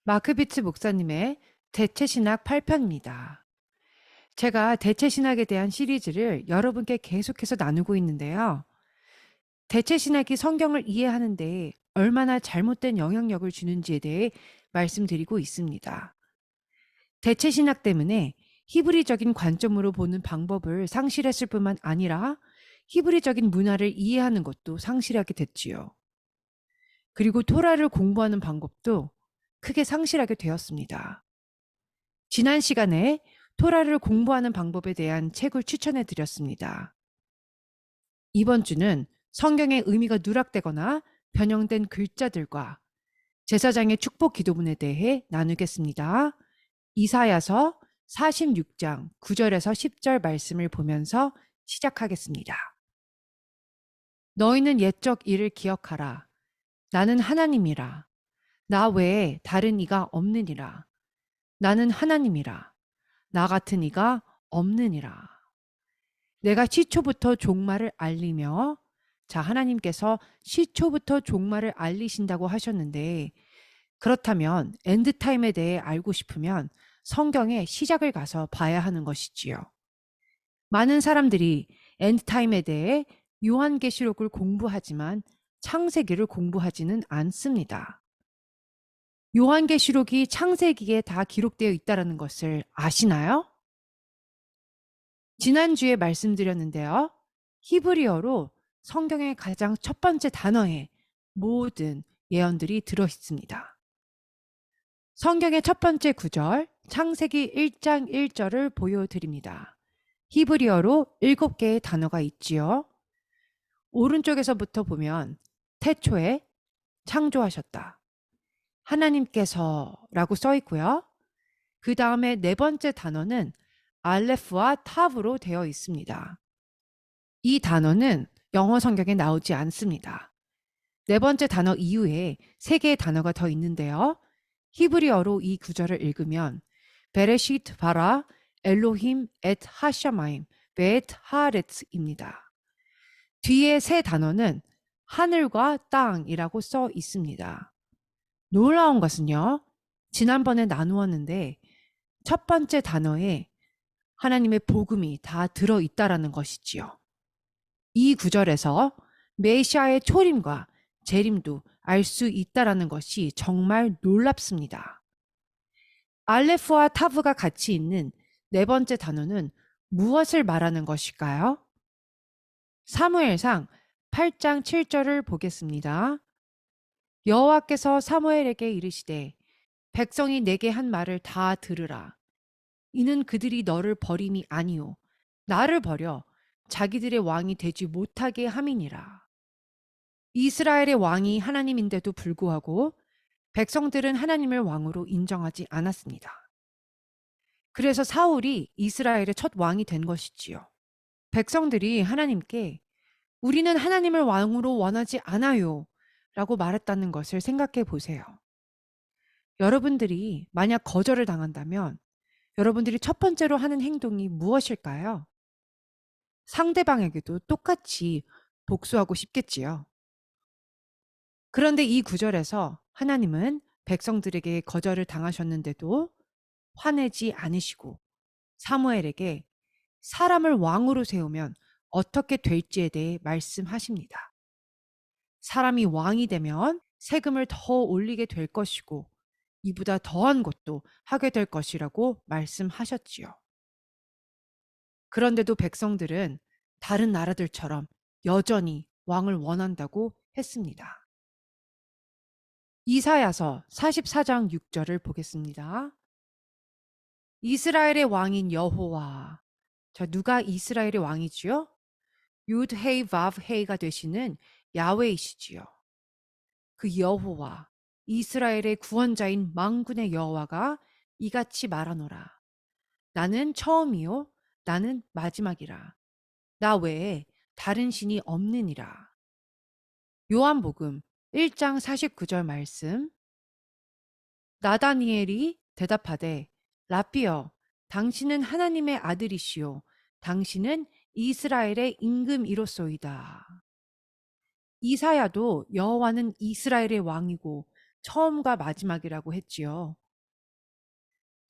마크비츠 목사님의 대체신학 8편입니다. 제가 대체신학에 대한 시리즈를 여러분께 계속해서 나누고 있는데요. 대체신학이 성경을 이해하는데 얼마나 잘못된 영향력을 주는지에 대해 말씀드리고 있습니다. 대체신학 때문에 히브리적인 관점으로 보는 방법을 상실했을 뿐만 아니라 히브리적인 문화를 이해하는 것도 상실하게 됐지요. 그리고 토라를 공부하는 방법도 크게 상실하게 되었습니다. 지난 시간에 토라를 공부하는 방법에 대한 책을 추천해 드렸습니다. 이번 주는 성경의 의미가 누락되거나 변형된 글자들과 제사장의 축복 기도문에 대해 나누겠습니다. 이사야서 46장 9절에서 10절 말씀을 보면서 시작하겠습니다. 너희는 옛적 일을 기억하라. 나는 하나님이라. 나 외에 다른 이가 없느니라. 나는 하나님이라. 나 같은 이가 없느니라. 내가 시초부터 종말을 알리며, 자, 하나님께서 시초부터 종말을 알리신다고 하셨는데, 그렇다면 엔드타임에 대해 알고 싶으면 성경의 시작을 가서 봐야 하는 것이지요. 많은 사람들이 엔드타임에 대해 요한계시록을 공부하지만 창세기를 공부하지는 않습니다. 요한계시록이 창세기에 다 기록되어 있다는 것을 아시나요? 지난주에 말씀드렸는데요. 히브리어로 성경의 가장 첫 번째 단어에 모든 예언들이 들어 있습니다. 성경의 첫 번째 구절, 창세기 1장 1절을 보여드립니다. 히브리어로 7개의 단어가 있지요. 오른쪽에서부터 보면 태초에 창조하셨다. 하나님께서 라고 써 있고요. 그 다음에 네 번째 단어는 알레프와 탑으로 되어 있습니다. 이 단어는 영어 성경에 나오지 않습니다. 네 번째 단어 이후에 세 개의 단어가 더 있는데요. 히브리어로 이 구절을 읽으면 베레시트 바라 엘로힘 엣 하샤마임 벳 하레츠입니다. 뒤에 세 단어는 하늘과 땅이라고 써 있습니다. 놀라운 것은요. 지난번에 나누었는데 첫 번째 단어에 하나님의 복음이 다 들어있다라는 것이지요. 이 구절에서 메시아의 초림과 재림도 알 수 있다라는 것이 정말 놀랍습니다. 알레프와 타브가 같이 있는 네 번째 단어는 무엇을 말하는 것일까요? 사무엘상 8장 7절을 보겠습니다. 여호와께서 사무엘에게 이르시되 백성이 내게 한 말을 다 들으라. 이는 그들이 너를 버림이 아니요 나를 버려 자기들의 왕이 되지 못하게 함이니라. 이스라엘의 왕이 하나님인데도 불구하고 백성들은 하나님을 왕으로 인정하지 않았습니다. 그래서 사울이 이스라엘의 첫 왕이 된 것이지요. 백성들이 하나님께 우리는 하나님을 왕으로 원하지 않아요 라고 말했다는 것을 생각해 보세요. 여러분들이 만약 거절을 당한다면 여러분들이 첫 번째로 하는 행동이 무엇일까요? 상대방에게도 똑같이 복수하고 싶겠지요. 그런데 이 구절에서 하나님은 백성들에게 거절을 당하셨는데도 화내지 않으시고 사무엘에게 사람을 왕으로 세우면 어떻게 될지에 대해 말씀하십니다. 사람이 왕이 되면 세금을 더 올리게 될 것이고 이보다 더한 것도 하게 될 것이라고 말씀하셨지요. 그런데도 백성들은 다른 나라들처럼 여전히 왕을 원한다고 했습니다. 이사야서 44장 6절을 보겠습니다. 이스라엘의 왕인 여호와. 자, 누가 이스라엘의 왕이지요? 유드 헤이 바브 헤이가 되시는 야훼이시지요. 그 여호와, 이스라엘의 구원자인 만군의 여호와가 이같이 말하노라. 나는 처음이요 나는 마지막이라. 나 외에 다른 신이 없느니라. 요한복음 1장 49절 말씀. 나다니엘이 대답하되 라삐여 당신은 하나님의 아들이시요 당신은 이스라엘의 임금이로소이다. 이사야도 여호와는 이스라엘의 왕이고 처음과 마지막이라고 했지요.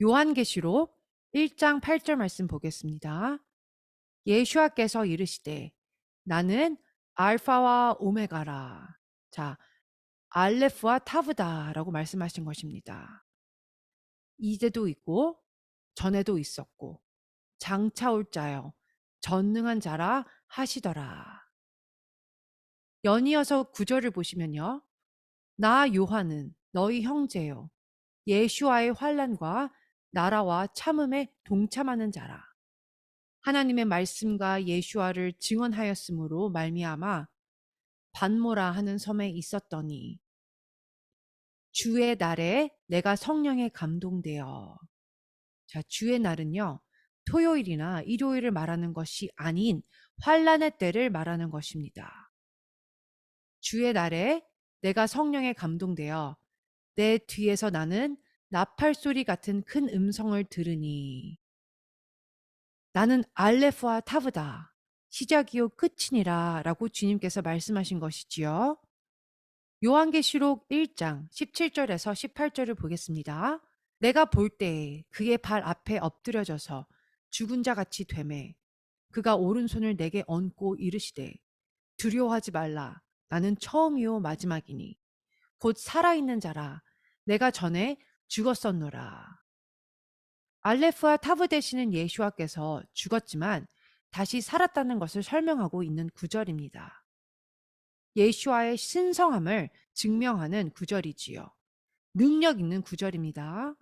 요한계시록 1장 8절 말씀 보겠습니다. 예수와께서 이르시되 나는 알파와 오메가라. 자, 알레프와 타브다라고 말씀하신 것입니다. 이제도 있고 전에도 있었고 장차 올 자여 전능한 자라 하시더라. 연이어서 구절을 보시면요. 나 요한은 너희 형제요 예수와의 환난과 나라와 참음에 동참하는 자라. 하나님의 말씀과 예수와를 증언하였으므로 말미암아 반모라 하는 섬에 있었더니 주의 날에 내가 성령에 감동되어. 자, 주의 날은요. 토요일이나 일요일을 말하는 것이 아닌 환란의 때를 말하는 것입니다. 주의 날에 내가 성령에 감동되어 내 뒤에서 나는 나팔 소리 같은 큰 음성을 들으니 나는 알레프와 타브다. 시작이요 끝이니라 라고 주님께서 말씀하신 것이지요. 요한계시록 1장 17절에서 18절을 보겠습니다. 내가 볼 때에 그의 발 앞에 엎드려져서 죽은 자 같이 되매 그가 오른손을 내게 얹고 이르시되 두려워하지 말라. 나는 처음이요 마지막이니 곧 살아있는 자라. 내가 전에 죽었었노라. 알레프와 타브 되시는 예수와께서 죽었지만 다시 살았다는 것을 설명하고 있는 구절입니다. 예수와의 신성함을 증명하는 구절이지요. 능력 있는 구절입니다.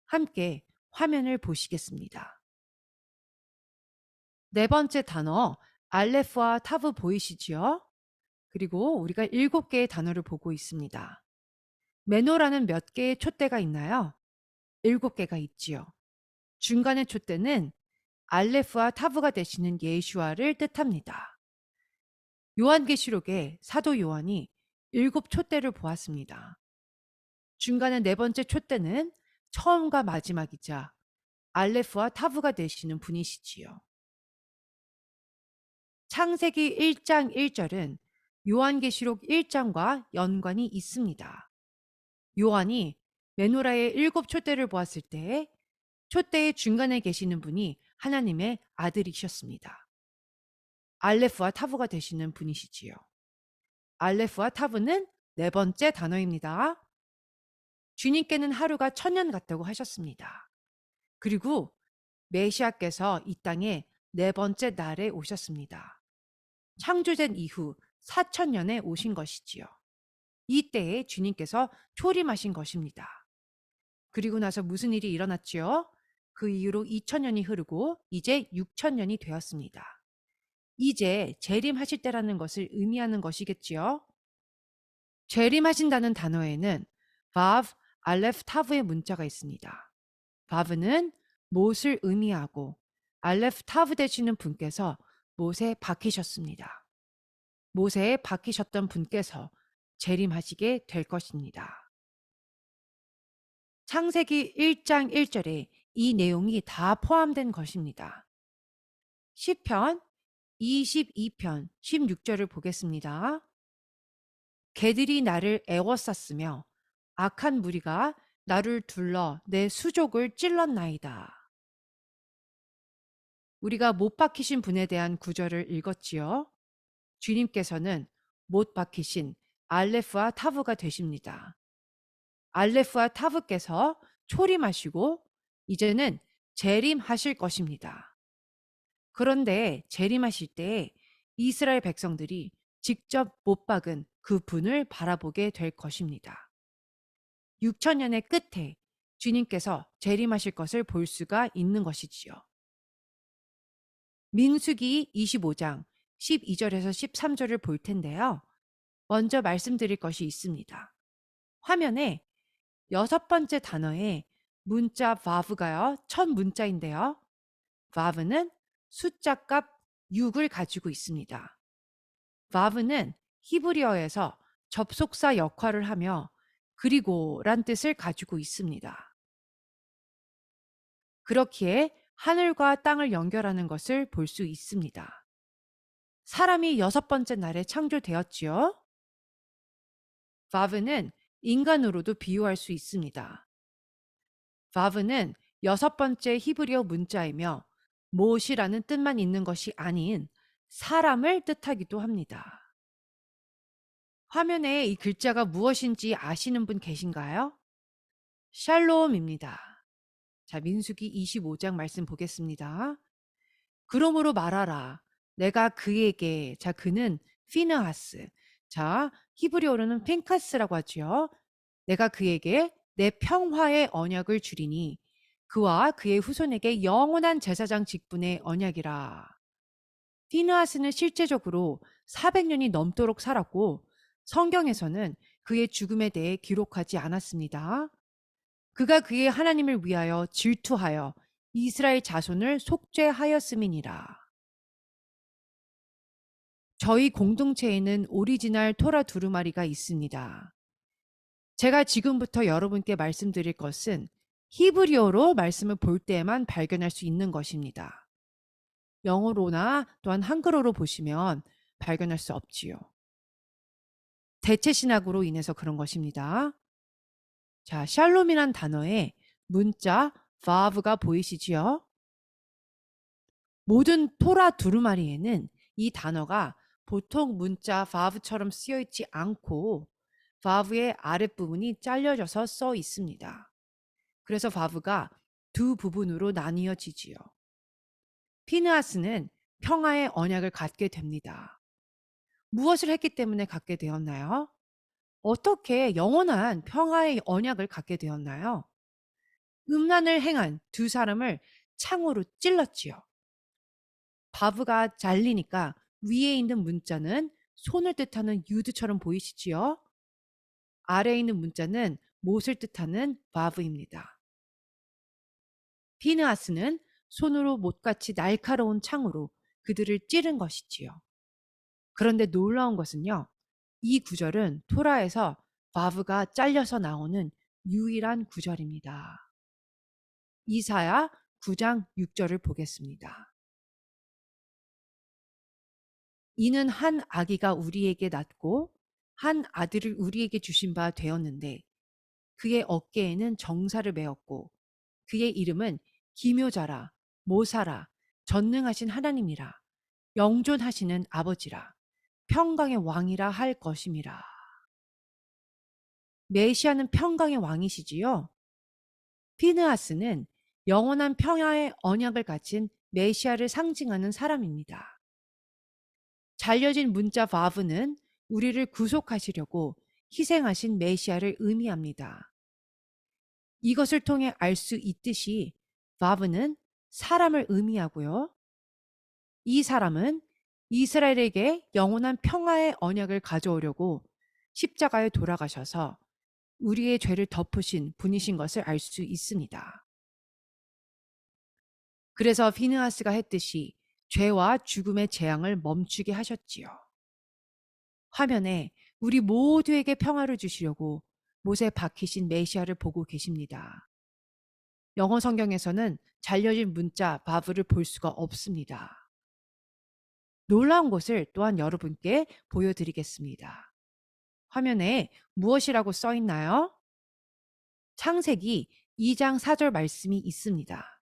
함께 화면을 보시겠습니다. 네 번째 단어 알레프와 타브 보이시지요? 그리고 우리가 7개의 단어를 보고 있습니다. 메노라는 몇 개의 촛대가 있나요? 7개가 있지요. 중간의 촛대는 알레프와 타브가 되시는 예수와를 뜻합니다. 요한계시록에 사도 요한이 7촛대를 보았습니다. 중간의 네 번째 촛대는 처음과 마지막이자 알레프와 타브가 되시는 분이시지요. 창세기 1장 1절은 요한계시록 1장과 연관이 있습니다. 요한이 메노라의 7촛대를 보았을 때 촛대의 중간에 계시는 분이 하나님의 아들이셨습니다. 알레프와 타브가 되시는 분이시지요. 알레프와 타브는 네 번째 단어입니다. 주님께는 하루가 1000년 같다고 하셨습니다. 그리고 메시아께서 이 땅에 네 번째 날에 오셨습니다. 창조된 이후 4000년에 오신 것이지요. 이때에 주님께서 초림하신 것입니다. 그리고 나서 무슨 일이 일어났지요? 그 이후로 2000년이 흐르고 이제 6000년이 되었습니다. 이제 재림하실 때라는 것을 의미하는 것이겠지요. 재림하신다는 단어에는 바브, 알레프, 타브의 문자가 있습니다. 바브는 못을 의미하고 알레프, 타브 되시는 분께서 못에 박히셨습니다. 못에 박히셨던 분께서 재림하시게 될 것입니다. 창세기 1장 1절에 이 내용이 다 포함된 것입니다. 시편 22편 16절을 보겠습니다. 개들이 나를 애워쌌으며 악한 무리가 나를 둘러 내 수족을 찔렀나이다. 우리가 못 박히신 분에 대한 구절을 읽었지요. 주님께서는 못 박히신 알레프와 타브가 되십니다. 알레프와 타브께서 초림하시고 이제는 재림하실 것입니다. 그런데 재림하실 때 이스라엘 백성들이 직접 못 박은 그 분을 바라보게 될 것입니다. 6000년의 끝에 주님께서 재림하실 것을 볼 수가 있는 것이지요. 민수기 25장 12절에서 13절을 볼 텐데요. 먼저 말씀드릴 것이 있습니다. 화면에 6번째 단어에 문자 vav가요. 첫 문자인데요. vav는 숫자값 6을 가지고 있습니다. vav는 히브리어에서 접속사 역할을 하며 그리고란 뜻을 가지고 있습니다. 그렇기에 하늘과 땅을 연결하는 것을 볼 수 있습니다. 사람이 6번째 날에 창조되었지요. vav는 인간으로도 비유할 수 있습니다. 바브는 여섯 번째 히브리어 문자이며 못이라는 뜻만 있는 것이 아닌 사람을 뜻하기도 합니다. 화면에 이 글자가 무엇인지 아시는 분 계신가요? 샬롬입니다. 자, 민수기 25장 말씀 보겠습니다. 그러므로 말하라. 내가 그에게, 자, 그는 피느하스. 자, 히브리어로는 핀카스라고 하지요. 내가 그에게 내 평화의 언약을 주리니 그와 그의 후손에게 영원한 제사장 직분의 언약이라. 피느하스는 실제적으로 400년이 넘도록 살았고 성경에서는 그의 죽음에 대해 기록하지 않았습니다. 그가 그의 하나님을 위하여 질투하여 이스라엘 자손을 속죄하였음이니라. 저희 공동체에는 오리지널 토라 두루마리가 있습니다. 제가 지금부터 여러분께 말씀드릴 것은 히브리어로 말씀을 볼 때에만 발견할 수 있는 것입니다. 영어로나 또한 한글어로 보시면 발견할 수 없지요. 대체 신학으로 인해서 그런 것입니다. 자, 샬롬이란 단어에 문자 바브가 보이시지요? 모든 토라 두루마리에는 이 단어가 보통 문자 바브처럼 쓰여 있지 않고 바브의 아랫부분이 잘려져서 써 있습니다. 그래서 바브가 두 부분으로 나뉘어지지요. 피느하스는 평화의 언약을 갖게 됩니다. 무엇을 했기 때문에 갖게 되었나요? 어떻게 영원한 평화의 언약을 갖게 되었나요? 음란을 행한 두 사람을 창으로 찔렀지요. 바브가 잘리니까 위에 있는 문자는 손을 뜻하는 유드처럼 보이시지요? 아래에 있는 문자는 못을 뜻하는 바브입니다. 피느하스는 손으로 못같이 날카로운 창으로 그들을 찌른 것이지요. 그런데 놀라운 것은요. 이 구절은 토라에서 바브가 잘려서 나오는 유일한 구절입니다. 이사야 9장 6절을 보겠습니다. 이는 한 아기가 우리에게 낳고 한 아들을 우리에게 주신 바 되었는데 그의 어깨에는 정사를 메었고 그의 이름은 기묘자라 모사라 전능하신 하나님이라 영존하시는 아버지라 평강의 왕이라 할 것임이라. 메시아는 평강의 왕이시지요. 피느하스는 영원한 평화의 언약을 가진 메시아를 상징하는 사람입니다. 잘려진 문자 바브는 우리를 구속하시려고 희생하신 메시아를 의미합니다. 이것을 통해 알 수 있듯이 바브는 사람을 의미하고요. 이 사람은 이스라엘에게 영원한 평화의 언약을 가져오려고 십자가에 돌아가셔서 우리의 죄를 덮으신 분이신 것을 알 수 있습니다. 그래서 피느하스가 했듯이 죄와 죽음의 재앙을 멈추게 하셨지요. 화면에 우리 모두에게 평화를 주시려고 못에 박히신 메시아를 보고 계십니다. 영어 성경에서는 잘려진 문자 바브를 볼 수가 없습니다. 놀라운 것을 또한 여러분께 보여드리겠습니다. 화면에 무엇이라고 써 있나요? 창세기 2장 4절 말씀이 있습니다.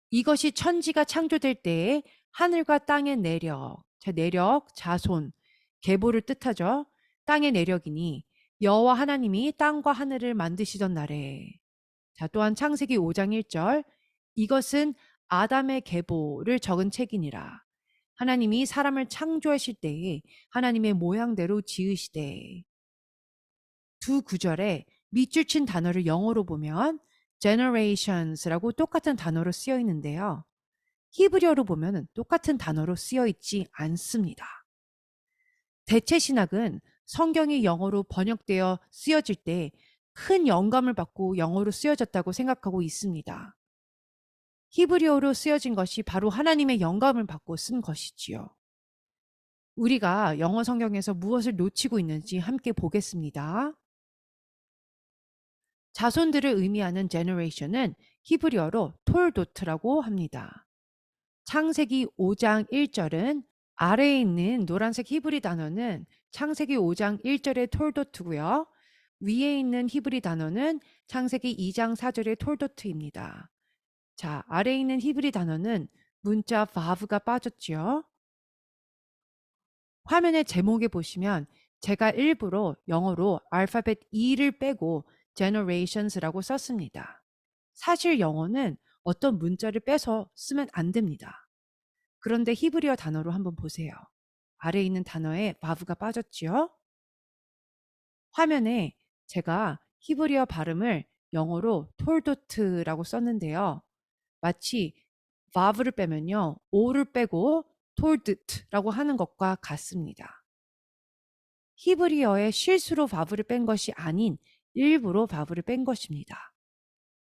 이것이 천지가 창조될 때에 하늘과 땅의 내력, 내력, 자손, 계보를 뜻하죠. 땅의 내력이니 여호와 하나님이 땅과 하늘을 만드시던 날에. 자, 또한 창세기 5장 1절 이것은 아담의 계보를 적은 책이니라. 하나님이 사람을 창조하실 때에 하나님의 모양대로 지으시되. 두 구절에 밑줄 친 단어를 영어로 보면 generations라고 똑같은 단어로 쓰여 있는데요. 히브리어로 보면 똑같은 단어로 쓰여 있지 않습니다. 대체 신학은 성경이 영어로 번역되어 쓰여질 때 큰 영감을 받고 영어로 쓰여졌다고 생각하고 있습니다. 히브리어로 쓰여진 것이 바로 하나님의 영감을 받고 쓴 것이지요. 우리가 영어 성경에서 무엇을 놓치고 있는지 함께 보겠습니다. 자손들을 의미하는 generation은 히브리어로 톨도트라고 합니다. 창세기 5장 1절은 아래에 있는 노란색 히브리 단어는 창세기 5장 1절의 톨도트고요. 위에 있는 히브리 단어는 창세기 2장 4절의 톨도트입니다. 자, 아래에 있는 히브리 단어는 문자 바브가 빠졌지요. 화면의 제목에 보시면 제가 일부러 영어로 알파벳 E를 빼고 generations라고 썼습니다. 사실 영어는 어떤 문자를 빼서 쓰면 안 됩니다. 그런데 히브리어 단어로 한번 보세요. 아래에 있는 단어에 바브가 빠졌지요. 화면에 제가 히브리어 발음을 영어로 톨도트라고 썼는데요. 마치 바브를 빼면요. 오를 빼고 톨드트라고 하는 것과 같습니다. 히브리어에 실수로 바브를 뺀 것이 아닌 일부러 바브를 뺀 것입니다.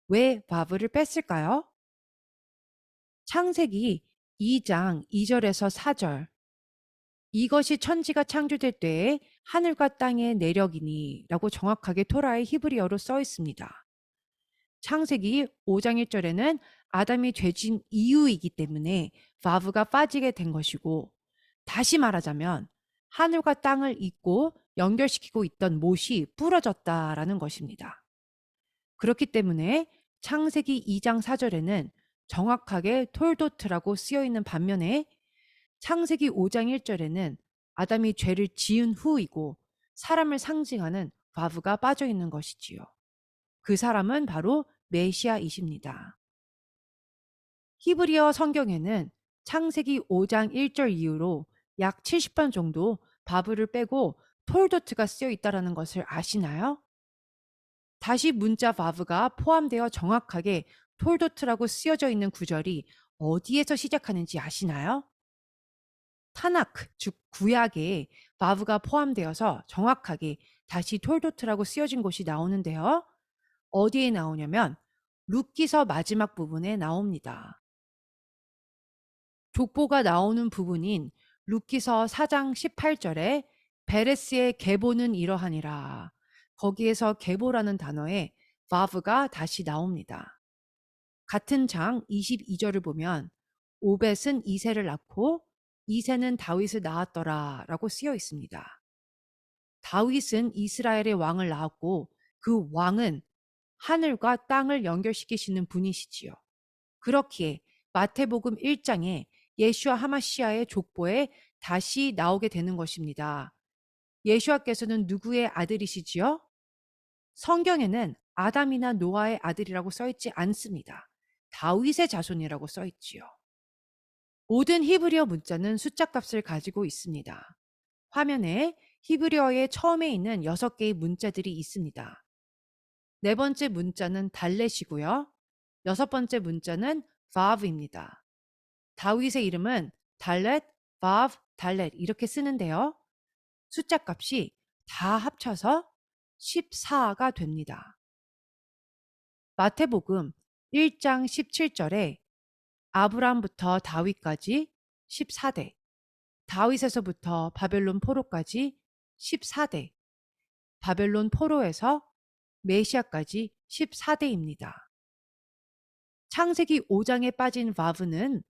왜 바브를 뺐을까요? 창세기 2장 2절에서 4절. 이것이 천지가 창조될 때에 하늘과 땅의 내력이니 라고 정확하게 토라의 히브리어로 써 있습니다. 창세기 5장 1절에는 아담이 죄진 이유이기 때문에 바브가 빠지게 된 것이고, 다시 말하자면 하늘과 땅을 잇고 연결시키고 있던 못이 부러졌다라는 것입니다. 그렇기 때문에 창세기 2장 4절에는 정확하게 톨도트라고 쓰여 있는 반면에 창세기 5장 1절에는 아담이 죄를 지은 후이고 사람을 상징하는 바브가 빠져 있는 것이지요. 그 사람은 바로 메시아이십니다. 히브리어 성경에는 창세기 5장 1절 이후로 약 70번 정도 바브를 빼고 톨도트가 쓰여 있다는 것을 아시나요? 다시 문자 바브가 포함되어 정확하게 톨도트라고 쓰여져 있는 구절이 어디에서 시작하는지 아시나요? 타나크, 즉 구약에 바브가 포함되어서 정확하게 다시 톨도트라고 쓰여진 곳이 나오는데요. 어디에 나오냐면 룻기서 마지막 부분에 나옵니다. 족보가 나오는 부분인 룻기서 4장 18절에 베레스의 계보는 이러하니라. 거기에서 계보라는 단어에 바브가 다시 나옵니다. 같은 장 22절을 보면 오벳은 이새를 낳고 이새는 다윗을 낳았더라 라고 쓰여 있습니다. 다윗은 이스라엘의 왕을 낳았고 그 왕은 하늘과 땅을 연결시키시는 분이시지요. 그렇기에 마태복음 1장에 예슈아 하마시아의 족보에 다시 나오게 되는 것입니다. 예슈아께서는 누구의 아들이시지요? 성경에는 아담이나 노아의 아들이라고 써있지 않습니다. 다윗의 자손이라고 써있지요. 모든 히브리어 문자는 숫자 값을 가지고 있습니다. 화면에 히브리어의 처음에 있는 6개의 문자들이 있습니다. 네 번째 문자는 달렛이고요. 여섯 번째 문자는 바브입니다. 다윗의 이름은 달렛, 바브, 달렛 이렇게 쓰는데요. 숫자 값이 다 합쳐서 14가 됩니다. 마태복음 1장 17절에 아브라함부터 다윗까지 14대, 다윗에서부터 바벨론 포로까지 14대, 바벨론 포로에서 메시아까지 14대입니다. 창세기 5장에 빠진 바브는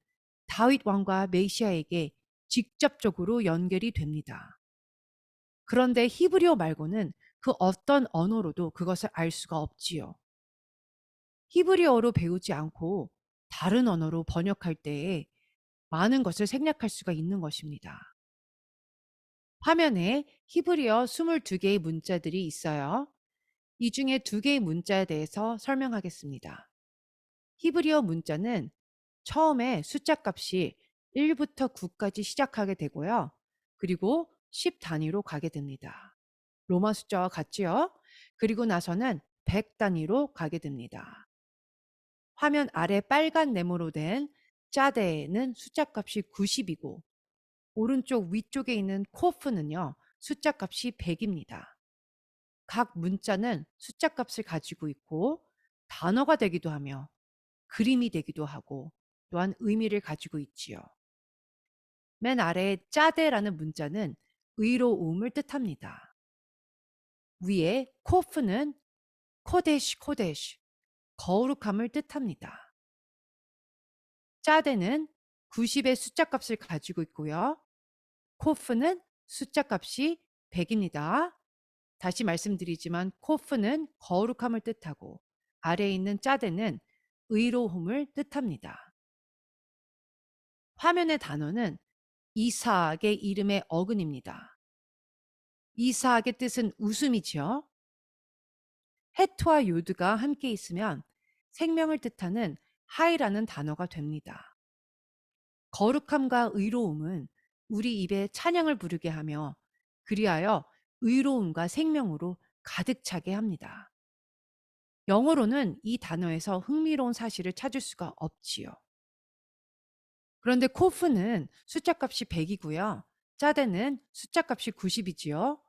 다윗 왕과 메시아에게 직접적으로 연결이 됩니다. 그런데 히브리어 말고는 그 어떤 언어로도 그것을 알 수가 없지요. 히브리어로 배우지 않고 다른 언어로 번역할 때에 많은 것을 생략할 수가 있는 것입니다. 화면에 히브리어 22개의 문자들이 있어요. 이 중에 2개의 문자에 대해서 설명하겠습니다. 히브리어 문자는 처음에 숫자 값이 1부터 9까지 시작하게 되고요. 그리고 10 단위로 가게 됩니다. 로마 숫자와 같지요? 그리고 나서는 100 단위로 가게 됩니다. 화면 아래 빨간 네모로 된 짜데는 숫자 값이 90이고 오른쪽 위쪽에 있는 코프는요. 숫자 값이 100입니다. 각 문자는 숫자 값을 가지고 있고 단어가 되기도 하며 그림이 되기도 하고 또한 의미를 가지고 있지요. 맨 아래 짜데라는 문자는 의로움을 뜻합니다. 위에 코프는 코데시 코데시 거룩함을 뜻합니다. 짜데는 90의 숫자 값을 가지고 있고요. 코프는 숫자 값이 100입니다. 다시 말씀드리지만 코프는 거룩함을 뜻하고 아래에 있는 짜데는 의로움을 뜻합니다. 화면의 단어는 이삭의 이름의 어근입니다. 이삭의 뜻은 웃음이지요. 헤트와 요드가 함께 있으면 생명을 뜻하는 하이라는 단어가 됩니다. 거룩함과 의로움은 우리 입에 찬양을 부르게 하며 그리하여 의로움과 생명으로 가득 차게 합니다. 영어로는 이 단어에서 흥미로운 사실을 찾을 수가 없지요. 그런데 코프는 숫자값이 100이고요. 짜데는 숫자값이 90이지요.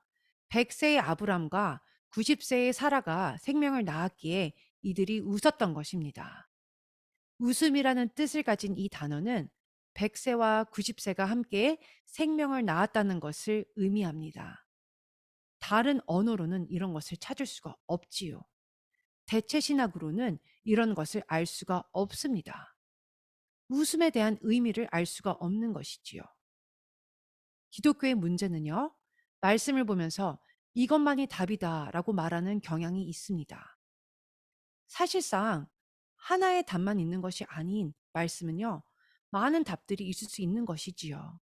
100세의 아브람과 90세의 사라가 생명을 낳았기에 이들이 웃었던 것입니다. 웃음이라는 뜻을 가진 이 단어는 100세와 90세가 함께 생명을 낳았다는 것을 의미합니다. 다른 언어로는 이런 것을 찾을 수가 없지요. 대체 신학으로는 이런 것을 알 수가 없습니다. 웃음에 대한 의미를 알 수가 없는 것이지요. 기독교의 문제는요, 말씀을 보면서 이것만이 답이다라고 말하는 경향이 있습니다. 사실상 하나의 답만 있는 것이 아닌 말씀은요, 많은 답들이 있을 수 있는 것이지요.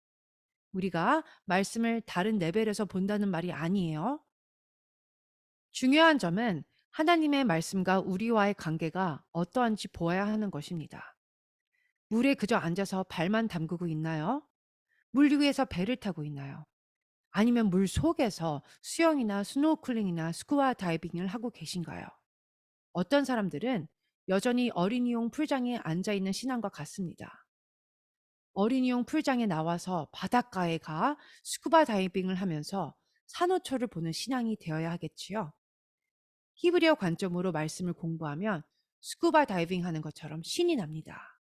우리가 말씀을 다른 레벨에서 본다는 말이 아니에요. 중요한 점은 하나님의 말씀과 우리와의 관계가 어떠한지 보아야 하는 것입니다. 물에 그저 앉아서 발만 담그고 있나요? 물 위에서 배를 타고 있나요? 아니면 물 속에서 수영이나 스노클링이나 스쿠버 다이빙을 하고 계신가요? 어떤 사람들은 여전히 어린이용 풀장에 앉아 있는 신앙과 같습니다. 어린이용 풀장에 나와서 바닷가에 가 스쿠버 다이빙을 하면서 산호초를 보는 신앙이 되어야 하겠지요. 히브리어 관점으로 말씀을 공부하면 스쿠버 다이빙 하는 것처럼 신이 납니다.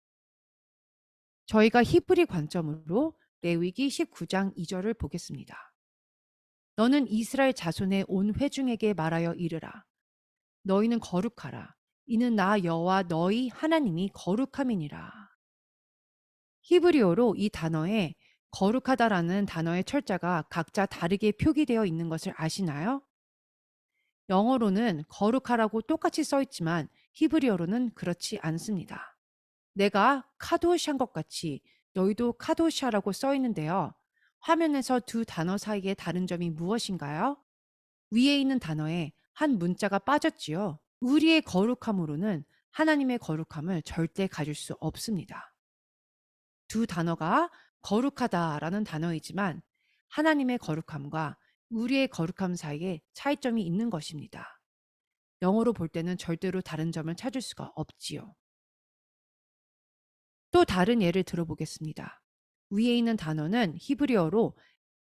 저희가 히브리 관점으로 레위기 19장 2절을 보겠습니다. 너는 이스라엘 자손의 온 회중에게 말하여 이르라. 너희는 거룩하라. 이는 나 여호와 너희 하나님이 거룩함이니라. 히브리어로 이 단어에 거룩하다라는 단어의 철자가 각자 다르게 표기되어 있는 것을 아시나요? 영어로는 거룩하라고 똑같이 써 있지만 히브리어로는 그렇지 않습니다. 내가 카도시한 것 같이 너희도 카도시하라고 써 있는데요. 화면에서 두 단어 사이의 다른 점이 무엇인가요? 위에 있는 단어에 한 문자가 빠졌지요. 우리의 거룩함으로는 하나님의 거룩함을 절대 가질 수 없습니다. 두 단어가 거룩하다라는 단어이지만 하나님의 거룩함과 우리의 거룩함 사이에 차이점이 있는 것입니다. 영어로 볼 때는 절대로 다른 점을 찾을 수가 없지요. 또 다른 예를 들어보겠습니다. 위에 있는 단어는 히브리어로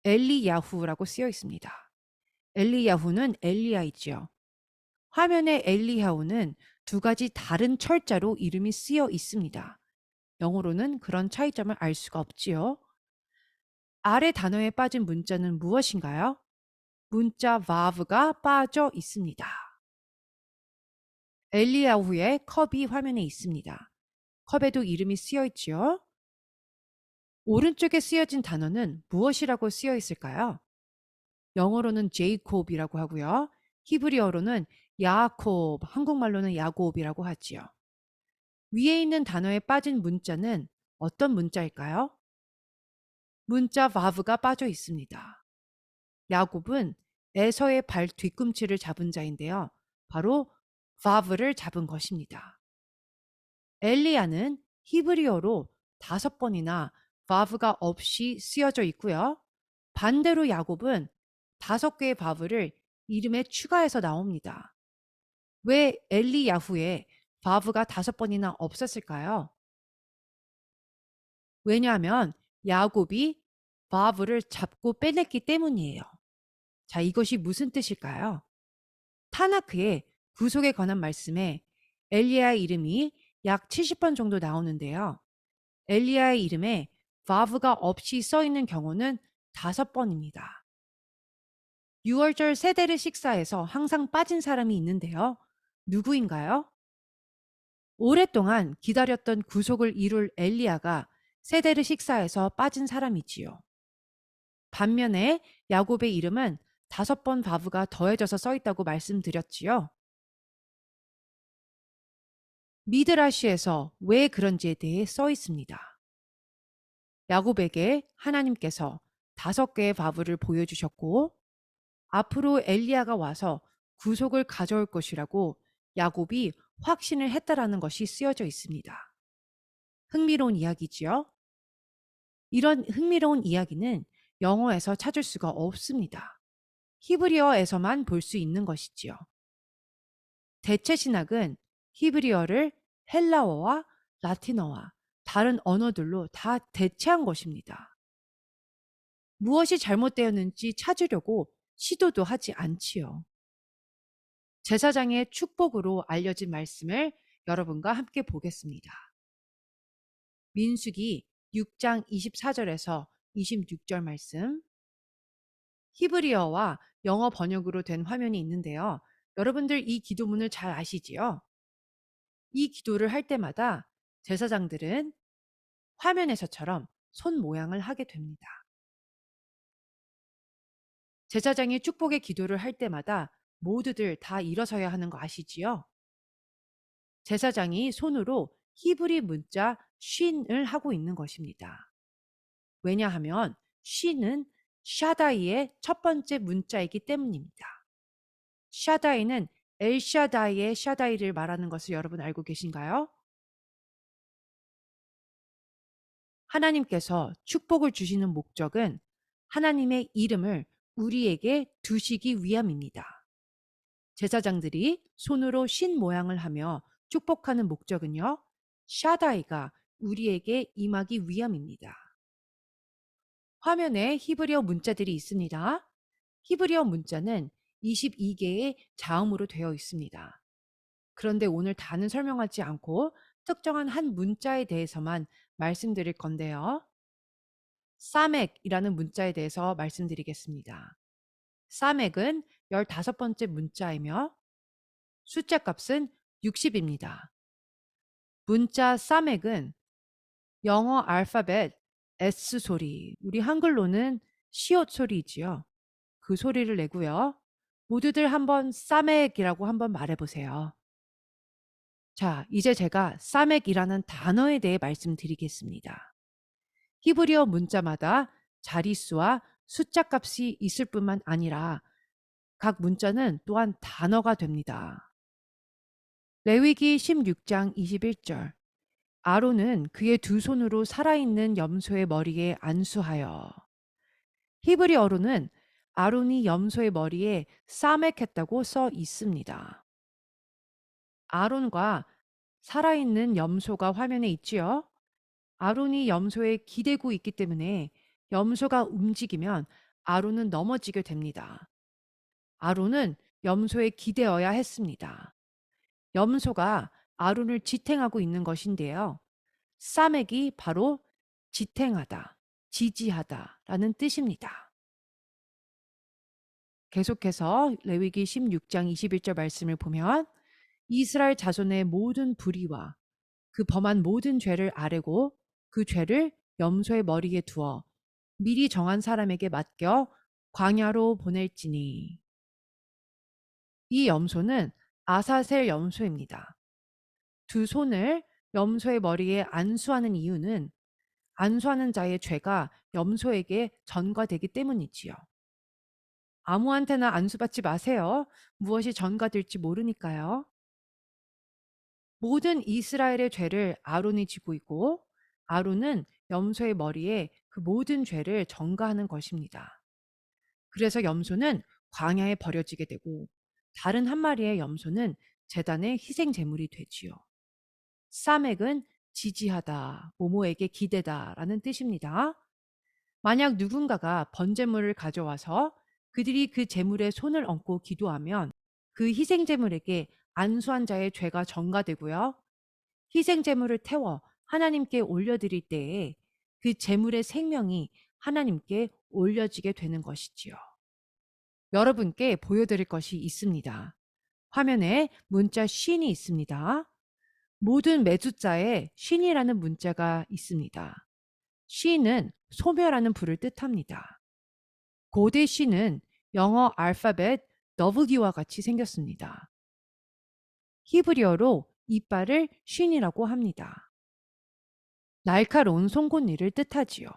엘리야후라고 쓰여 있습니다. 엘리야후는 엘리야이지요. 화면에 엘리야후는 두 가지 다른 철자로 이름이 쓰여 있습니다. 영어로는 그런 차이점을 알 수가 없지요. 아래 단어에 빠진 문자는 무엇인가요? 문자 vav가 빠져 있습니다. 엘리야후의 컵이 화면에 있습니다. 컵에도 이름이 쓰여 있지요. 오른쪽에 쓰여진 단어는 무엇이라고 쓰여 있을까요? 영어로는 제이콥이라고 하고요. 히브리어로는 야콥, 한국말로는 야곱이라고 하지요. 위에 있는 단어에 빠진 문자는 어떤 문자일까요? 문자 vav가 빠져 있습니다. 야곱은 에서의 발 뒤꿈치를 잡은 자인데요. 바로 vav를 잡은 것입니다. 엘리야는 히브리어로 5번이나 vav가 없이 쓰여져 있고요. 반대로 야곱은 5개의 vav를 이름에 추가해서 나옵니다. 왜 엘리야후에 vav가 5번이나 없었을까요? 왜냐하면 야곱이 vav를 잡고 빼냈기 때문이에요. 자, 이것이 무슨 뜻일까요? 타나크의 구속에 관한 말씀에 엘리야의 이름이 약 70번 정도 나오는데요. 엘리야의 이름에 vav가 없이 써 있는 경우는 5번입니다. 6월절 세대를 식사에서 항상 빠진 사람이 있는데요. 누구인가요? 오랫동안 기다렸던 구속을 이룰 엘리야가 세대를 식사에서 빠진 사람이지요. 반면에 야곱의 이름은 5번 바브가 더해져서 써 있다고 말씀드렸지요. 미드라시에서 왜 그런지에 대해 써 있습니다. 야곱에게 하나님께서 5개의 바브를 보여주셨고 앞으로 엘리야가 와서 구속을 가져올 것이라고 야곱이 확신을 했다라는 것이 쓰여져 있습니다. 흥미로운 이야기지요? 이런 흥미로운 이야기는 영어에서 찾을 수가 없습니다. 히브리어에서만 볼 수 있는 것이지요. 대체 신학은 히브리어를 헬라어와 라틴어와 다른 언어들로 다 대체한 것입니다. 무엇이 잘못되었는지 찾으려고 시도도 하지 않지요. 제사장의 축복으로 알려진 말씀을 여러분과 함께 보겠습니다. 민수기 6장 24절에서 26절 말씀. 히브리어와 영어 번역으로 된 화면이 있는데요. 여러분들 이 기도문을 잘 아시지요? 이 기도를 할 때마다 제사장들은 화면에서처럼 손 모양을 하게 됩니다. 제사장이 축복의 기도를 할 때마다 모두들 다 일어서야 하는 거 아시지요? 제사장이 손으로 히브리 문자 쉰을 하고 있는 것입니다. 왜냐하면 쉰은 샤다이의 첫 번째 문자이기 때문입니다. 샤다이는 엘샤다이의 샤다이를 말하는 것을 여러분 알고 계신가요? 하나님께서 축복을 주시는 목적은 하나님의 이름을 우리에게 두시기 위함입니다. 제사장들이 손으로 신 모양을 하며 축복하는 목적은요, 샤다이가 우리에게 임하기 위함입니다. 화면에 히브리어 문자들이 있습니다. 히브리어 문자는 22개의 자음으로 되어 있습니다. 그런데 오늘 다는 설명하지 않고 특정한 한 문자에 대해서만 말씀드릴 건데요. 사맥이라는 문자에 대해서 말씀드리겠습니다. 사맥은 15번째 문자이며 숫자 값은 60입니다. 문자 사맥은 영어 알파벳 S 소리, 우리 한글로는 시옷 소리이지요. 그 소리를 내고요. 모두들 한번 사맥이라고 한번 말해보세요. 자, 이제 제가 사맥이라는 단어에 대해 말씀드리겠습니다. 히브리어 문자마다 자릿수와 숫자 값이 있을 뿐만 아니라 각 문자는 또한 단어가 됩니다. 레위기 16장 21절. 아론은 그의 두 손으로 살아있는 염소의 머리에 안수하여. 히브리어로는 아론이 염소의 머리에 사맥했다고 써 있습니다. 아론과 살아있는 염소가 화면에 있지요. 아론이 염소에 기대고 있기 때문에 염소가 움직이면 아론은 넘어지게 됩니다. 아론은 염소에 기대어야 했습니다. 염소가 아론을 지탱하고 있는 것인데요. 사맥이 바로 지탱하다, 지지하다라는 뜻입니다. 계속해서 레위기 16장 21절 말씀을 보면 이스라엘 자손의 모든 불의와 그 범한 모든 죄를 아뢰고 그 죄를 염소의 머리에 두어 미리 정한 사람에게 맡겨 광야로 보낼지니. 이 염소는 아사셀 염소입니다. 두 손을 염소의 머리에 안수하는 이유는 안수하는 자의 죄가 염소에게 전가되기 때문이지요. 아무한테나 안수받지 마세요. 무엇이 전가될지 모르니까요. 모든 이스라엘의 죄를 아론이 지고 있고 아론은 염소의 머리에 그 모든 죄를 전가하는 것입니다. 그래서 염소는 광야에 버려지게 되고 다른 한 마리의 염소는 제단의 희생 제물이 되지요. 사맥은 지지하다, 모모에게 기대다라는 뜻입니다. 만약 누군가가 번제물을 가져와서 그들이 그 제물에 손을 얹고 기도하면 그 희생 제물에게 안수한 자의 죄가 전가되고요. 희생 제물을 태워 하나님께 올려드릴 때에 그 제물의 생명이 하나님께 올려지게 되는 것이지요. 여러분께 보여드릴 것이 있습니다. 화면에 문자 쉰이 있습니다. 모든 매숫자에 쉰이라는 문자가 있습니다. 쉰은 소멸하는 불을 뜻합니다. 고대 쉰은 영어 알파벳 W와 같이 생겼습니다. 히브리어로 이빨을 쉰이라고 합니다. 날카로운 송곳니를 뜻하지요.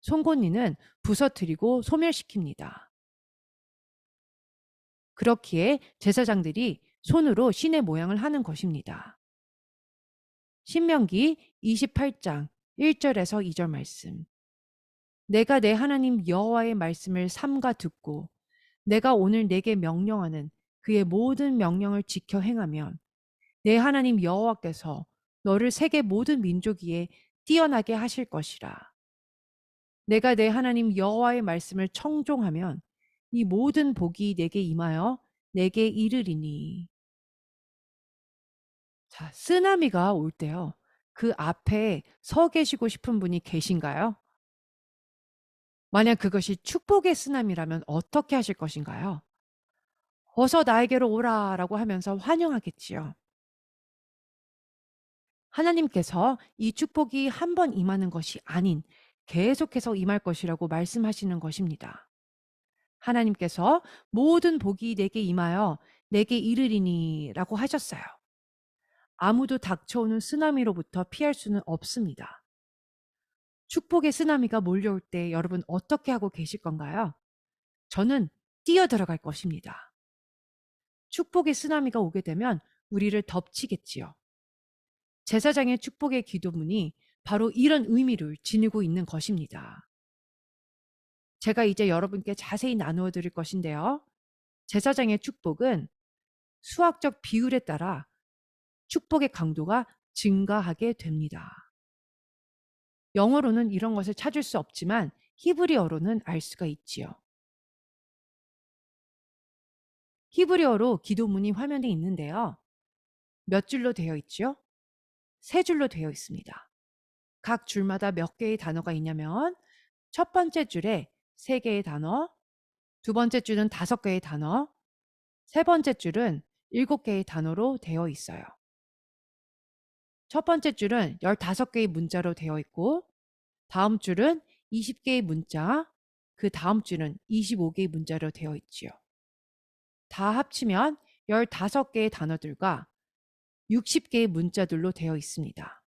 송곳니는 부서뜨리고 소멸시킵니다. 그렇기에 제사장들이 손으로 신의 모양을 하는 것입니다. 신명기 28장 1절에서 2절 말씀. 내가 내 하나님 여호와의 말씀을 삼가 듣고 내가 오늘 내게 명령하는 그의 모든 명령을 지켜 행하면 내 하나님 여호와께서 너를 세계 모든 민족 위에 뛰어나게 하실 것이라. 내가 내 하나님 여호와의 말씀을 청종하면 이 모든 복이 내게 임하여 내게 이르리니. 자, 쓰나미가 올 때요. 그 앞에 서 계시고 싶은 분이 계신가요? 만약 그것이 축복의 쓰나미라면 어떻게 하실 것인가요? 어서 나에게로 오라라고 하면서 환영하겠지요. 하나님께서 이 축복이 한 번 임하는 것이 아닌 계속해서 임할 것이라고 말씀하시는 것입니다. 하나님께서 모든 복이 내게 임하여 내게 이르리니라고 하셨어요. 아무도 닥쳐오는 쓰나미로부터 피할 수는 없습니다. 축복의 쓰나미가 몰려올 때 여러분 어떻게 하고 계실 건가요? 저는 뛰어들어갈 것입니다. 축복의 쓰나미가 오게 되면 우리를 덮치겠지요. 제사장의 축복의 기도문이 바로 이런 의미를 지니고 있는 것입니다. 제가 이제 여러분께 자세히 나누어 드릴 것인데요. 제사장의 축복은 수학적 비율에 따라 축복의 강도가 증가하게 됩니다. 영어로는 이런 것을 찾을 수 없지만 히브리어로는 알 수가 있지요. 히브리어로 기도문이 화면에 있는데요. 몇 줄로 되어 있죠? 세 줄로 되어 있습니다. 각 줄마다 몇 개의 단어가 있냐면 첫 번째 줄에 세 개의 단어, 두 번째 줄은 다섯 개의 단어, 세 번째 줄은 일곱 개의 단어로 되어 있어요. 첫 번째 줄은 15개의 문자로 되어 있고 다음 줄은 20개의 문자, 그 다음 줄은 25개의 문자로 되어 있지요. 다 합치면 15개의 단어들과 60개의 문자들로 되어 있습니다.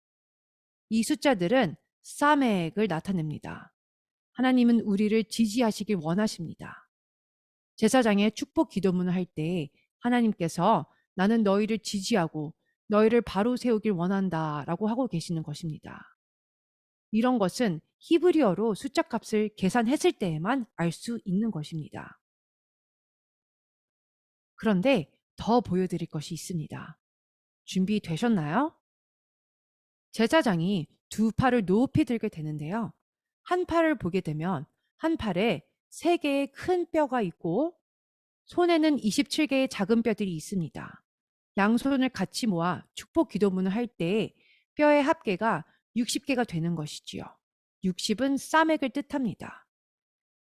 이 숫자들은 사맥을 나타냅니다. 하나님은 우리를 지지하시길 원하십니다. 제사장의 축복 기도문을 할 때 하나님께서 나는 너희를 지지하고 너희를 바로 세우길 원한다 라고 하고 계시는 것입니다. 이런 것은 히브리어로 숫자 값을 계산했을 때에만 알 수 있는 것입니다. 그런데 더 보여드릴 것이 있습니다. 준비되셨나요? 제사장이 두 팔을 높이 들게 되는데요. 한 팔을 보게 되면 한 팔에 3개의 큰 뼈가 있고 손에는 27개의 작은 뼈들이 있습니다. 양손을 같이 모아 축복 기도문을 할 때 뼈의 합계가 60개가 되는 것이지요. 60은 싸맥을 뜻합니다.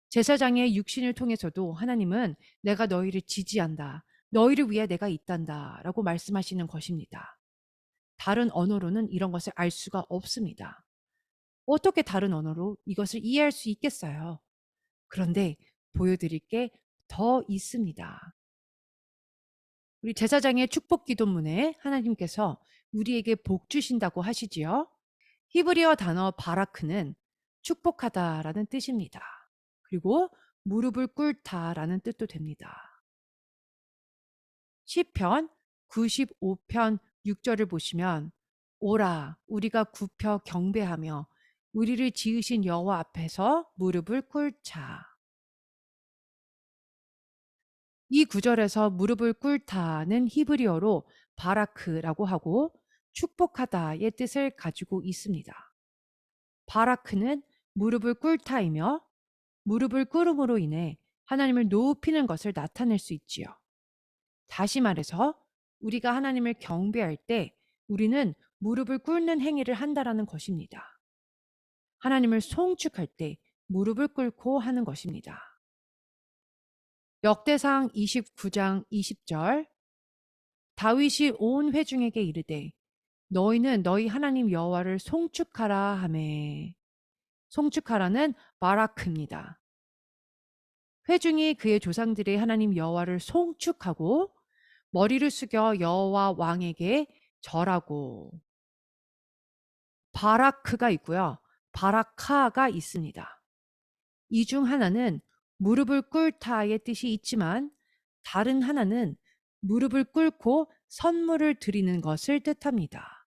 제사장의 육신을 통해서도 하나님은 내가 너희를 지지한다. 너희를 위해 내가 있단다. 라고 말씀하시는 것입니다. 다른 언어로는 이런 것을 알 수가 없습니다. 어떻게 다른 언어로 이것을 이해할 수 있겠어요? 그런데 보여드릴 게 더 있습니다. 우리 제사장의 축복 기도문에 하나님께서 우리에게 복 주신다고 하시지요. 히브리어 단어 바라크는 축복하다라는 뜻입니다. 그리고 무릎을 꿇다라는 뜻도 됩니다. 시편 95편 6절을 보시면 오라 우리가 굽혀 경배하며 우리를 지으신 여호와 앞에서 무릎을 꿇자. 이 구절에서 무릎을 꿇다는 히브리어로 바라크라고 하고 축복하다의 뜻을 가지고 있습니다. 바라크는 무릎을 꿇다이며 무릎을 꿇음으로 인해 하나님을 높이는 것을 나타낼 수 있지요. 다시 말해서 우리가 하나님을 경배할 때 우리는 무릎을 꿇는 행위를 한다라는 것입니다. 하나님을 송축할 때 무릎을 꿇고 하는 것입니다. 역대상 29장 20절 다윗이 온 회중에게 이르되 너희는 너희 하나님 여호와를 송축하라 하매 송축하라는 바라크입니다. 회중이 그의 조상들의 하나님 여호와를 송축하고 머리를 숙여 여호와 왕에게 절하고. 바라크가 있고요. 바라카가 있습니다. 이 중 하나는 무릎을 꿇다의 뜻이 있지만 다른 하나는 무릎을 꿇고 선물을 드리는 것을 뜻합니다.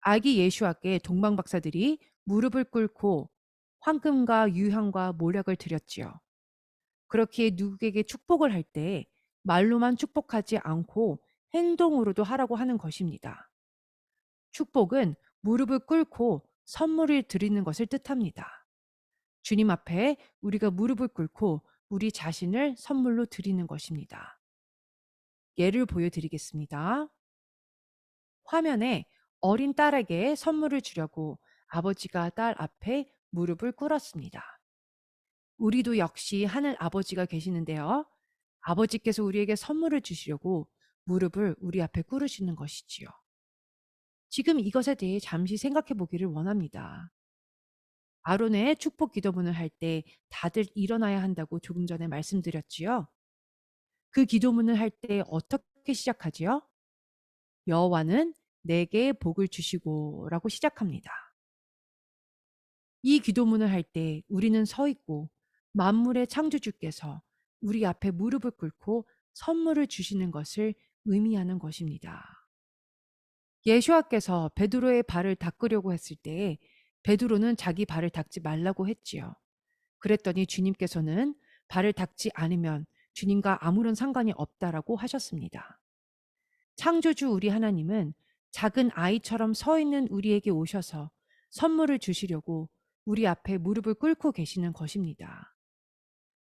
아기 예수와께 동방 박사들이 무릎을 꿇고 황금과 유향과 모략을 드렸지요. 그렇게 누구에게 축복을 할 때 말로만 축복하지 않고 행동으로도 하라고 하는 것입니다. 축복은 무릎을 꿇고 선물을 드리는 것을 뜻합니다. 주님 앞에 우리가 무릎을 꿇고 우리 자신을 선물로 드리는 것입니다. 예를 보여드리겠습니다. 화면에 어린 딸에게 선물을 주려고 아버지가 딸 앞에 무릎을 꿇었습니다. 우리도 역시 하늘 아버지가 계시는데요. 아버지께서 우리에게 선물을 주시려고 무릎을 우리 앞에 꿇으시는 것이지요. 지금 이것에 대해 잠시 생각해 보기를 원합니다. 아론의 축복 기도문을 할 때 다들 일어나야 한다고 조금 전에 말씀드렸지요. 그 기도문을 할 때 어떻게 시작하지요? 여호와는 내게 복을 주시고라고 시작합니다. 이 기도문을 할 때 우리는 서 있고 만물의 창조주께서 우리 앞에 무릎을 꿇고 선물을 주시는 것을 의미하는 것입니다. 예수와께서 베드로의 발을 닦으려고 했을 때 베드로는 자기 발을 닦지 말라고 했지요. 그랬더니 주님께서는 발을 닦지 않으면 주님과 아무런 상관이 없다라고 하셨습니다. 창조주 우리 하나님은 작은 아이처럼 서 있는 우리에게 오셔서 선물을 주시려고 우리 앞에 무릎을 꿇고 계시는 것입니다.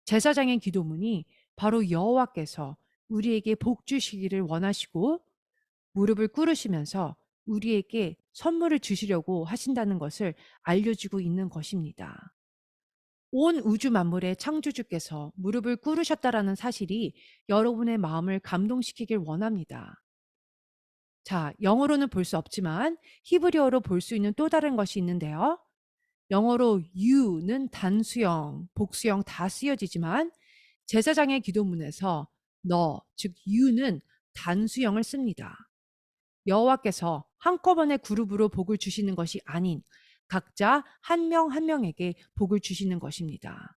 제사장의 기도문이 바로 여호와께서 우리에게 복 주시기를 원하시고 무릎을 꿇으시면서 우리에게 선물을 주시려고 하신다는 것을 알려주고 있는 것입니다. 온 우주 만물의 창조주께서 무릎을 꿇으셨다라는 사실이 여러분의 마음을 감동시키길 원합니다. 자, 영어로는 볼 수 없지만 히브리어로 볼 수 있는 또 다른 것이 있는데요. 영어로 you는 단수형, 복수형 다 쓰여지지만 제사장의 기도문에서 너, 즉 you는 단수형을 씁니다. 여호와께서 한꺼번에 그룹으로 복을 주시는 것이 아닌 각자 한 명 한 명에게 복을 주시는 것입니다.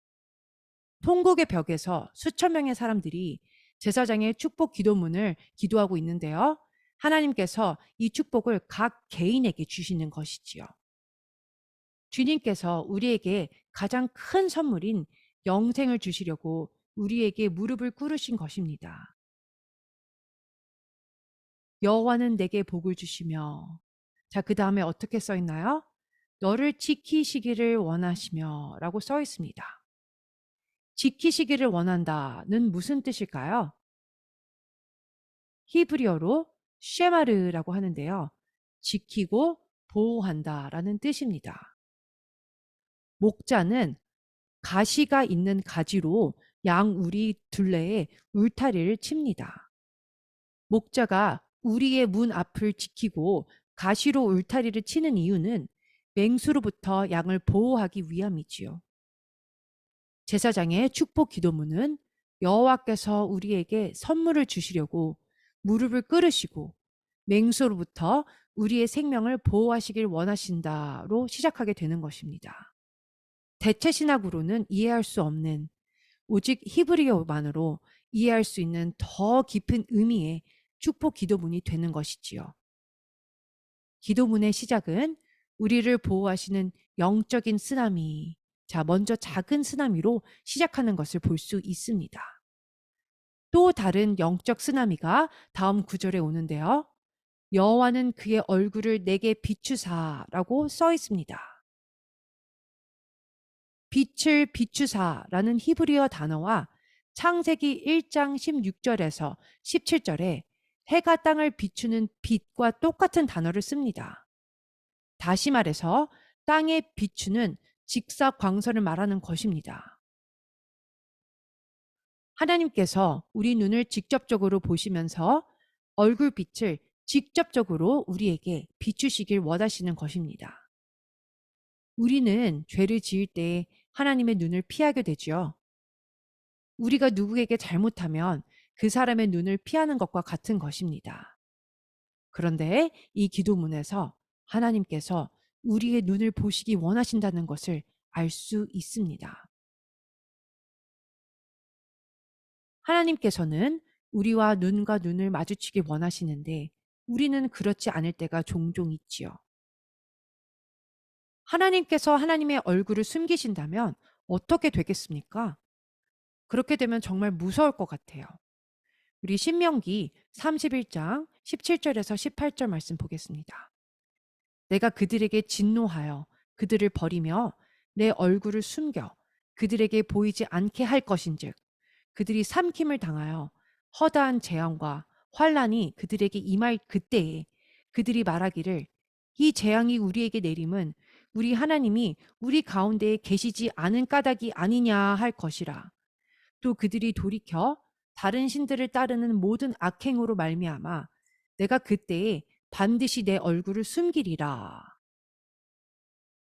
통곡의 벽에서 수천 명의 사람들이 제사장의 축복 기도문을 기도하고 있는데요. 하나님께서 이 축복을 각 개인에게 주시는 것이지요. 주님께서 우리에게 가장 큰 선물인 영생을 주시려고 우리에게 무릎을 꿇으신 것입니다. 여호와는 내게 복을 주시며. 자, 그 다음에 어떻게 써 있나요? 너를 지키시기를 원하시며 라고 써 있습니다. 지키시기를 원한다는 무슨 뜻일까요? 히브리어로 쉐마르라고 하는데요. 지키고 보호한다라는 뜻입니다. 목자는 가시가 있는 가지로 양 우리 둘레에 울타리를 칩니다. 목자가 우리의 문 앞을 지키고 가시로 울타리를 치는 이유는 맹수로부터 양을 보호하기 위함이지요. 제사장의 축복 기도문은 여호와께서 우리에게 선물을 주시려고 무릎을 꿇으시고 맹수로부터 우리의 생명을 보호하시길 원하신다로 시작하게 되는 것입니다. 대체 신학으로는 이해할 수 없는, 오직 히브리어만으로 이해할 수 있는 더 깊은 의미의 축복 기도문이 되는 것이지요. 기도문의 시작은 우리를 보호하시는 영적인 쓰나미, 자, 먼저 작은 쓰나미로 시작하는 것을 볼 수 있습니다. 또 다른 영적 쓰나미가 다음 구절에 오는데요. 여호와는 그의 얼굴을 내게 비추사라고 써 있습니다. 빛을 비추사라는 히브리어 단어와 창세기 1장 16절에서 17절에 해가 땅을 비추는 빛과 똑같은 단어를 씁니다. 다시 말해서 땅에 비추는 직사광선을 말하는 것입니다. 하나님께서 우리 눈을 직접적으로 보시면서 얼굴빛을 직접적으로 우리에게 비추시길 원하시는 것입니다. 우리는 죄를 지을 때 하나님의 눈을 피하게 되지요. 우리가 누구에게 잘못하면 그 사람의 눈을 피하는 것과 같은 것입니다. 그런데 이 기도문에서 하나님께서 우리의 눈을 보시기 원하신다는 것을 알 수 있습니다. 하나님께서는 우리와 눈과 눈을 마주치기 원하시는데 우리는 그렇지 않을 때가 종종 있지요. 하나님께서 하나님의 얼굴을 숨기신다면 어떻게 되겠습니까? 그렇게 되면 정말 무서울 것 같아요. 우리 신명기 31장 17절에서 18절 말씀 보겠습니다. 내가 그들에게 진노하여 그들을 버리며 내 얼굴을 숨겨 그들에게 보이지 않게 할 것인즉 그들이 삼킴을 당하여 허다한 재앙과 환란이 그들에게 임할 그때에 그들이 말하기를 이 재앙이 우리에게 내림은 우리 하나님이 우리 가운데에 계시지 않은 까닭이 아니냐 할 것이라. 또 그들이 돌이켜 다른 신들을 따르는 모든 악행으로 말미암아 내가 그때에 반드시 내 얼굴을 숨기리라.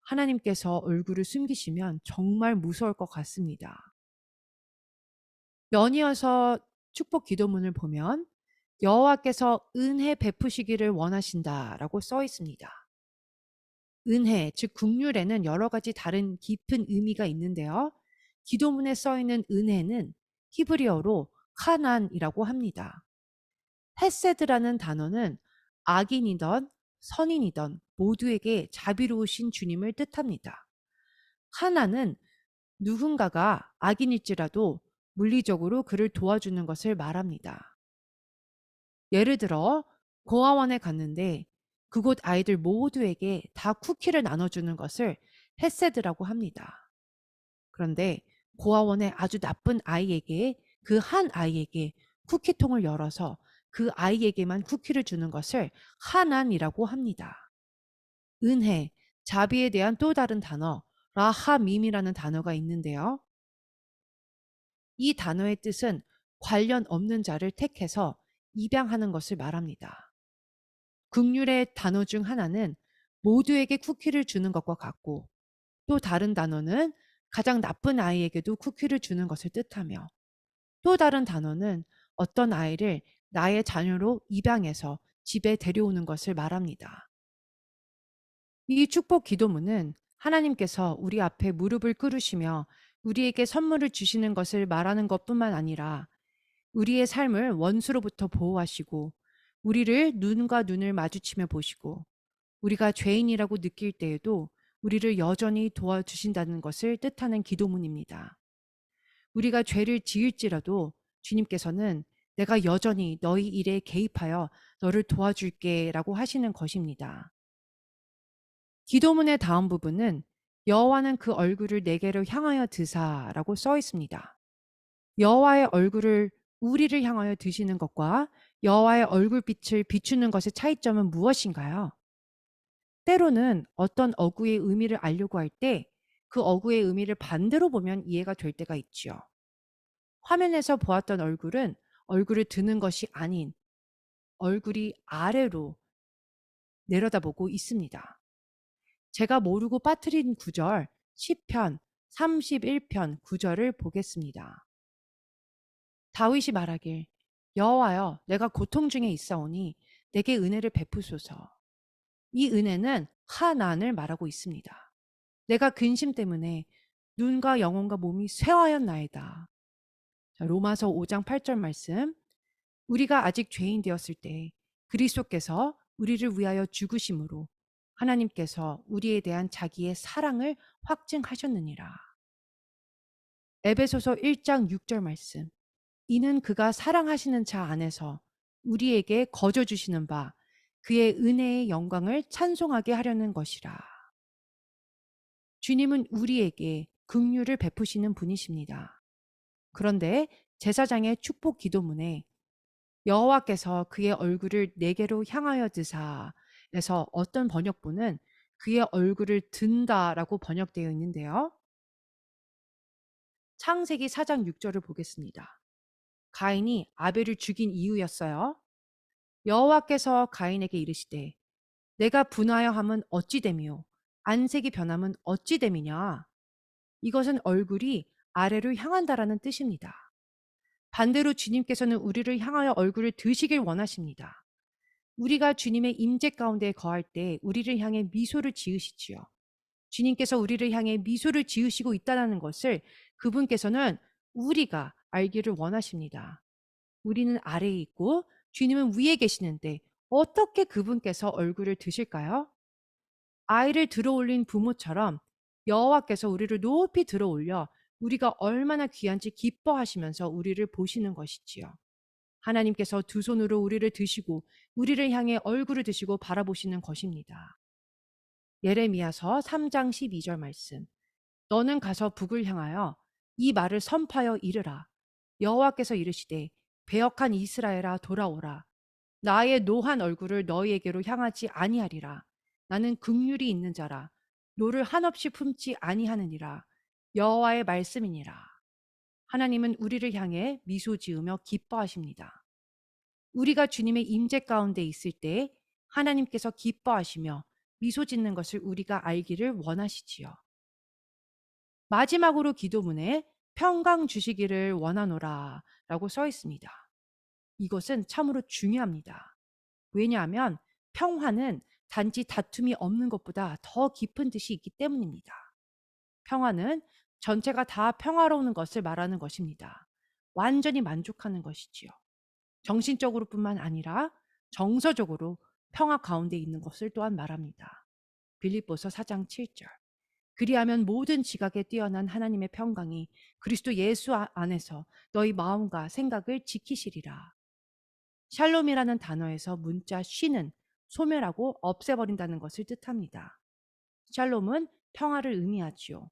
하나님께서 얼굴을 숨기시면 정말 무서울 것 같습니다. 연이어서 축복 기도문을 보면 여호와께서 은혜 베푸시기를 원하신다라고 써 있습니다. 은혜, 즉 국률에는 여러 가지 다른 깊은 의미가 있는데요. 기도문에 써 있는 은혜는 히브리어로 카난이라고 합니다. 헤세드라는 단어는 악인이던 선인이던 모두에게 자비로우신 주님을 뜻합니다. 하나는 누군가가 악인일지라도 물리적으로 그를 도와주는 것을 말합니다. 예를 들어 고아원에 갔는데 그곳 아이들 모두에게 다 쿠키를 나눠주는 것을 헤세드라고 합니다. 그런데 고아원의 아주 나쁜 아이에게 그 한 아이에게 쿠키통을 열어서 그 아이에게만 쿠키를 주는 것을 하난이라고 합니다. 은혜, 자비에 대한 또 다른 단어 라하밈이라는 단어가 있는데요. 이 단어의 뜻은 관련 없는 자를 택해서 입양하는 것을 말합니다. 긍휼의 단어 중 하나는 모두에게 쿠키를 주는 것과 같고 또 다른 단어는 가장 나쁜 아이에게도 쿠키를 주는 것을 뜻하며 또 다른 단어는 어떤 아이를 나의 자녀로 입양해서 집에 데려오는 것을 말합니다. 이 축복 기도문은 하나님께서 우리 앞에 무릎을 꿇으시며 우리에게 선물을 주시는 것을 말하는 것뿐만 아니라 우리의 삶을 원수로부터 보호하시고 우리를 눈과 눈을 마주치며 보시고 우리가 죄인이라고 느낄 때에도 우리를 여전히 도와주신다는 것을 뜻하는 기도문입니다. 우리가 죄를 지을지라도 주님께서는 내가 여전히 너희 일에 개입하여 너를 도와줄게 라고 하시는 것입니다. 기도문의 다음 부분은 여호와는 그 얼굴을 내게로 향하여 드사라고 써 있습니다. 여호와의 얼굴을 우리를 향하여 드시는 것과 여호와의 얼굴빛을 비추는 것의 차이점은 무엇인가요? 때로는 어떤 어구의 의미를 알려고 할 때 그 어구의 의미를 반대로 보면 이해가 될 때가 있지요. 화면에서 보았던 얼굴은 얼굴을 드는 것이 아닌 얼굴이 아래로 내려다보고 있습니다. 제가 모르고 빠뜨린 구절 10편 31편 9절을 보겠습니다. 다윗이 말하길 여호와여 내가 고통 중에 있사오니 내게 은혜를 베푸소서. 이 은혜는 하난을 말하고 있습니다. 내가 근심 때문에 눈과 영혼과 몸이 쇠하였나이다. 자, 로마서 5장 8절 말씀. 우리가 아직 죄인 되었을 때 그리스도께서 우리를 위하여 죽으심으로 하나님께서 우리에 대한 자기의 사랑을 확증하셨느니라. 에베소서 1장 6절 말씀. 이는 그가 사랑하시는 자 안에서 우리에게 거저 주시는 바 그의 은혜의 영광을 찬송하게 하려는 것이라. 주님은 우리에게 긍휼을 베푸시는 분이십니다. 그런데 제사장의 축복 기도문에 여호와께서 그의 얼굴을 내게로 향하여 드사에서 어떤 번역본은 그의 얼굴을 든다라고 번역되어 있는데요. 창세기 4장 6절을 보겠습니다. 가인이 아벨을 죽인 이유였어요. 여호와께서 가인에게 이르시되 내가 분하여 함은 어찌 됨이요 안색이 변함은 어찌 됨이냐. 이것은 얼굴이 아래로 향한다라는 뜻입니다. 반대로 주님께서는 우리를 향하여 얼굴을 드시길 원하십니다. 우리가 주님의 임재 가운데 거할 때 우리를 향해 미소를 지으시지요. 주님께서 우리를 향해 미소를 지으시고 있다는 것을 그분께서는 우리가 알기를 원하십니다. 우리는 아래에 있고 주님은 위에 계시는데 어떻게 그분께서 얼굴을 드실까요? 아이를 들어올린 부모처럼 여호와께서 우리를 높이 들어올려 우리가 얼마나 귀한지 기뻐하시면서 우리를 보시는 것이지요. 하나님께서 두 손으로 우리를 드시고 우리를 향해 얼굴을 드시고 바라보시는 것입니다. 예레미야서 3장 12절 말씀. 너는 가서 북을 향하여 이 말을 선파하여 이르라. 여호와께서 이르시되 배역한 이스라엘아 돌아오라. 나의 노한 얼굴을 너희에게로 향하지 아니하리라. 나는 긍휼이 있는 자라. 노를 한없이 품지 아니하느니라. 여호와의 말씀이니라. 하나님은 우리를 향해 미소 지으며 기뻐하십니다. 우리가 주님의 임재 가운데 있을 때 하나님께서 기뻐하시며 미소 짓는 것을 우리가 알기를 원하시지요. 마지막으로 기도문에 평강 주시기를 원하노라 라고 써 있습니다. 이것은 참으로 중요합니다. 왜냐하면 평화는 단지 다툼이 없는 것보다 더 깊은 뜻이 있기 때문입니다. 평화는 전체가 다 평화로운 것을 말하는 것입니다. 완전히 만족하는 것이지요. 정신적으로뿐만 아니라 정서적으로 평화 가운데 있는 것을 또한 말합니다. 빌립보서 4장 7절. 그리하면 모든 지각에 뛰어난 하나님의 평강이 그리스도 예수 안에서 너희 마음과 생각을 지키시리라. 샬롬이라는 단어에서 문자 쉬는 소멸하고 없애버린다는 것을 뜻합니다. 샬롬은 평화를 의미하지요.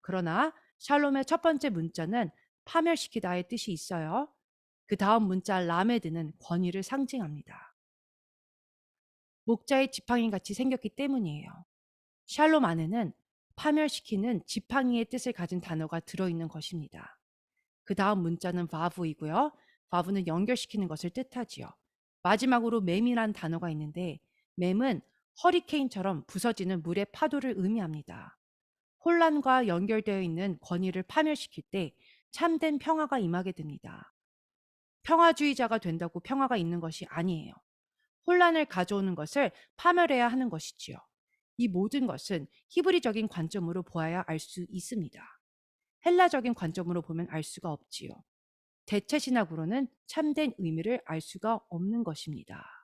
그러나 샬롬의 첫 번째 문자는 파멸시키다의 뜻이 있어요. 그 다음 문자 라메드는 권위를 상징합니다. 목자의 지팡이 같이 생겼기 때문이에요. 샬롬 안에는 파멸시키는 지팡이의 뜻을 가진 단어가 들어있는 것입니다. 그 다음 문자는 바브이고요. 바브는 연결시키는 것을 뜻하지요. 마지막으로 맴이란 단어가 있는데 맴은 허리케인처럼 부서지는 물의 파도를 의미합니다. 혼란과 연결되어 있는 권위를 파멸시킬 때 참된 평화가 임하게 됩니다. 평화주의자가 된다고 평화가 있는 것이 아니에요. 혼란을 가져오는 것을 파멸해야 하는 것이지요. 이 모든 것은 히브리적인 관점으로 보아야 알 수 있습니다. 헬라적인 관점으로 보면 알 수가 없지요. 대체 신학으로는 참된 의미를 알 수가 없는 것입니다.